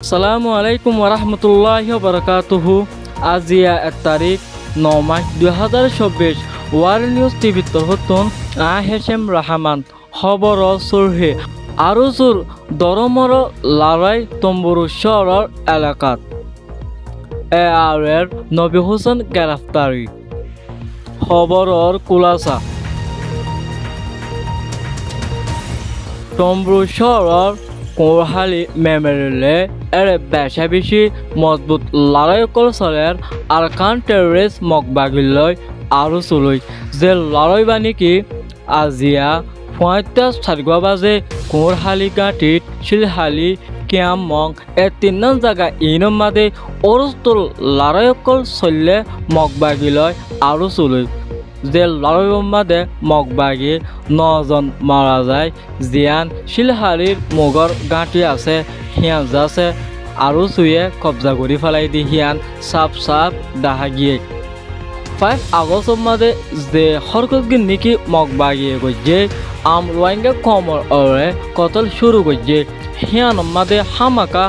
আসসালামু আলাইকুম ওরহমতুল্লাহি ওয়াবারাকাতুহু। আজিয়া 1 তারিখ 9 মার্চ 2024 ওয়ার নিউজ টিভি তরফতন হেশেম রহমান খবর সুরহে আরো জোর দরমর লড়াই তম্বুরু শহর এলাকাত এর নবী হোসেন গ্রেফতারি খবরর কুলাসা তম্বুরু শহর কোরহালি মেমোরিয়ালে এর বেশা বেশি মজবুত লড়াই কলসলের আরকান টেররিস্ট মকবাগিলয় আরো চলই যে লড়াই বানিকি আজিয়া ৫:৪০ বাজে কোরহালি গাঁটিত শিলহালি ক্যাম মং তিন জায়গা ইনম মাদে অরস্তুল লড়াই কল চললে মকবাগিলয় আরো চলই যে লড়াই মাদে মকবাগি 9 জন মারা যায় জিয়ান শিলহালির মোগর গাঁটি আছে হিয়ান যাছে আরো চুয়ে কবজা করে ফেলাই দি হিয়ান সাপ দেখা গিয়ে 5 আগস্ট মাদে যে হরকতগিন নিকি মকবাগিয়ে গিয়ে রোহিঙ্গা কমর ওরে কতল শুরু গিয়ে হিয়ান মাদে হামাকা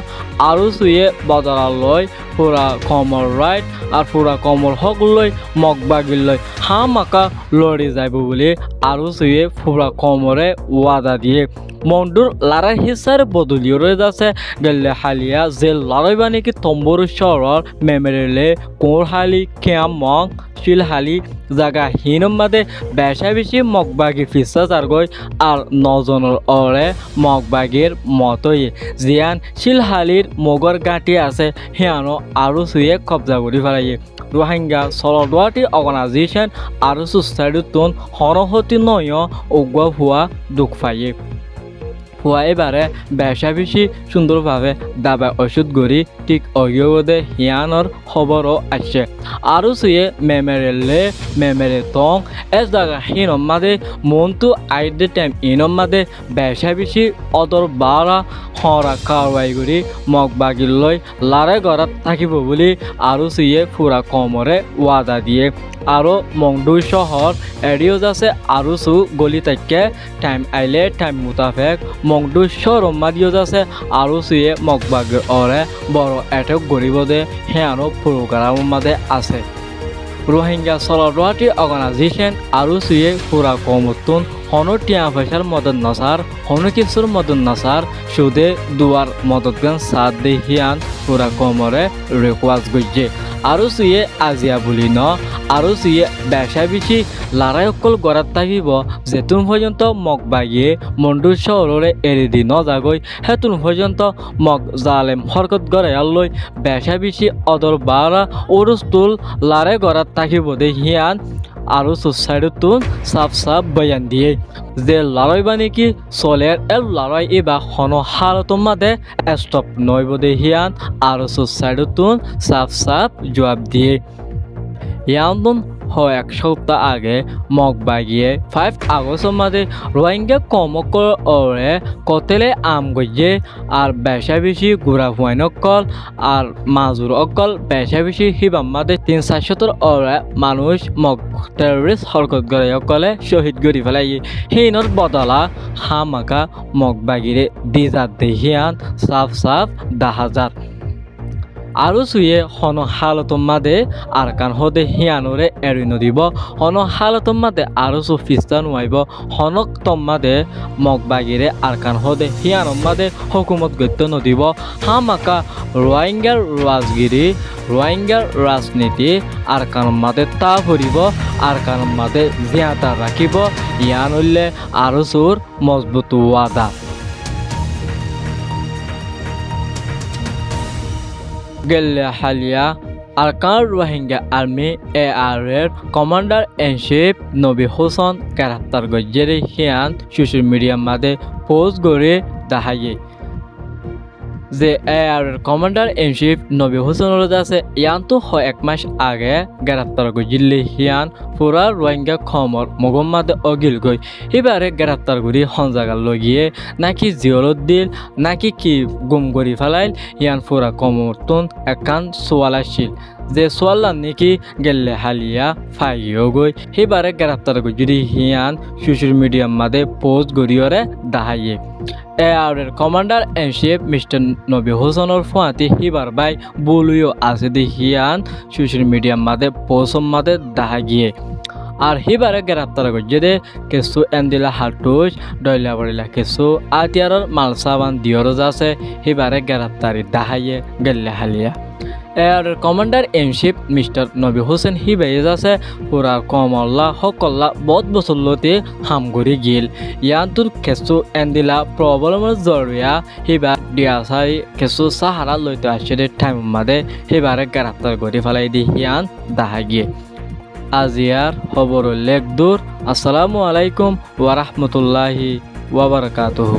আরো চুয়ে বদলালয় পুরা কমর রাইট আর পুরা কমর হক লই মকবাগিল লই হামাকা লড়ি যাইব বলে আরো চুয়ে পুরা কমরে ওয়াদা দিয়ে মন্ডুর লড়াই হিসার বদলিও রয়ে যাচ্ছে গেলে হালিয়া যে লড়াই বানি কি তম্বুর শহর মেমোরিয়ালে কোরহালি ক্যাম মং শিলহালি জায়গা হিনম মাদে বেশা বেশি মকবাগি ফিসা যারগই আর 9 জনের ওরে মকবাগির মতই জিয়ান শিলহালির মোগর গাঁটি আছে হিয়ানো আরো চুয়ে কবজা করে ফেলাই রোহিঙ্গা সলডোয়াটি অর্গানাইজেশন আরো সুস্থায়ুতন হরহতি নয় উগ্র হওয়া দুঃখ পাইয়ে হুয়া এবারে বেশা বেশি সুন্দরভাবে দাবা ওষুধ গড়ি ঠিক অগিয়ে হিয়ানোর খবরও আসছে আরো চুয়ে মেমোরিয়ালে টং এ জায়গা হিনম মাদে মনটু আইট দ্য টাইম ইনম মাদে বেশা বেশি অদর বারা হরা কারবাই করি মকবাগিল লই লারে ঘৰত থাকিব বুলি আরো চুয়ে পুরা কমরে ওয়াদা দিয়ে আরো মংডু শহর এরিওজ আছে আরো চু গলি তাকে টাইম আইলে টাইম মুতাফেক মংডু শহর মাদিওজ আছে আরো চুয়ে মকবাগির ওরে বড় এটক গরিব দে হেয়ানো প্রোগ্রাম মাদে আছে রোহিঙ্গা সলডোয়াটি অর্গানাইজেশন আরো চুয়ে পুরা কমতুন হনো টিয়া পয়সার মদত নাসার হনো কিছুর মদত নাসার সুদে দুয়ার মদতগান সাথ দে হিয়ান পুরা কমরে রিকোয়েস্ট গইছে আরো চুয়ে আজিয়া বুলি ন আরো চুয়ে বেশা বেশি লড়াই অকল গড়াত থাকিব যেতুন পর্যন্ত মকবাগিয়ে মন্ডুর শহরে এরি দি নজাগৈ হেতুন পর্যন্ত মক জালেম হরকত গড়াইয়ালৈ বেশা বেশি অদর বারা ওরস্তুল লড়াই গড়াত থাকিব দে হিয়ান আরো সোসাইটিতুন সাফ বয়ান দিয়ে যে লড়াই বানি কি চলের লড়াই এবা হন হালত মাদে স্টপ নইব দে হিয়ান আরো সোসাইটিতুন সাফ জবাব দিয়ে ইয়ান এক সপ্তাহ আগে মকবাগিয়ে 5 আগস্ট মাদে রোহিঙ্গা কমকল ওরে কতেলে আম গইয়ে আর বেশা বেশি গুড়া হুয়াইন অকল আর মাজুর অকল বেশা বেশি হিবাম মাদে 300-400 ওরে মানুষ মক টেররিস্ট হরকত গড়ে অকলে শহীদ গড়ি ফেলাই হিনর বদলা হামাকা মকবাগিরে দিজাত দেহিয়ান সাফ দাহাজার আরো চুয়ে হন হালত মাদে আর কান হদে হিয়ানোরে এরি নদিব হন হালত মাদে আরো চু ফিস্তা নুয়াইব হনক তম্মাদে মকবাগিরে আর কান হদে হিয়ানো মাদে হুকুমত গত্য নদিব হামাকা রোহিঙ্গার রাজগিরি রোহিঙ্গার রাজনীতি আর কান মাদে তা ভরিব আর কান মাদে জিয়াতা রাখিব ইয়ান হইলে আরো চুর মজবুত ওয়াদা গেলে হালিয়া আরকান রোহিঙ্গা আর্মি এর কমান্ডার ইন চিফ নবী হোসেন গ্রেফতার গজ্জেরে হিয়ান সোশ্যাল মিডিয়া মাদে পোস্ট করে দেখাইয়ে যে এর কমান্ডার ইন চিফ নবী হোসেন আছে ইয়ান তো 1 মাস আগে গ্রেফতার গজিলে হিয়ান পুরা রোহিঙ্গা খমর মোহাম্মদ অগিল গই এবারে গ্রেফতার করি হনজাগাল লগিয়ে নাকি জিয়লত দিল নাকি কি গুম করি ফেলাইল ইয়ান পুরা কমরতুন একান সোয়াল আসছিল যে সোয়াল্লা নাকি গেলে হালিয়া ফাইও গই হিবারে গ্রেপ্তার যদি হিয়ান সোশ্যাল মিডিয়ার মাঝে পোস্ট গড়িয়রে দাহাইয়ে এয়ারের commander in chief mister Nabi হোসেনের ফুয়াতি হিবার বাই বলিও আছে দি হিয়ান সোশ্যাল মিডিয়ার মাঝে পোস্টর মাঝে দাহা গিয়ে আর হিবারে গ্রেপ্তার করছে দে কিছু এন্দিলা হাটুস ডয়লা বড়িলা কিছু আতিয়ারর মালসাবান দিয়রজ আছে হিবারে গ্রেপ্তারি দাহাইয়ে গেলে হালিয়া air commander in chief mister Nabi Hossain হিবাইজ আছে পুরা কমল্লা হকল্লা বহুত বছর লতে হামগরি গিল ইয়ান্তুর কিছু এন্দিলা প্রবলেমের জরিয়া হিবার দিয়াসাই কিছু সাহারা লইতে আসছে টাইম মাদে হিবারে গ্রেপ্তার করে ফেলাই দি হিয়ান দাহা গিয়ে আজিয়ার খবর লেখ দূর। আসসালামু আলাইকুম ওয়া রাহমাতুল্লাহি ওয়া বারাকাতুহু।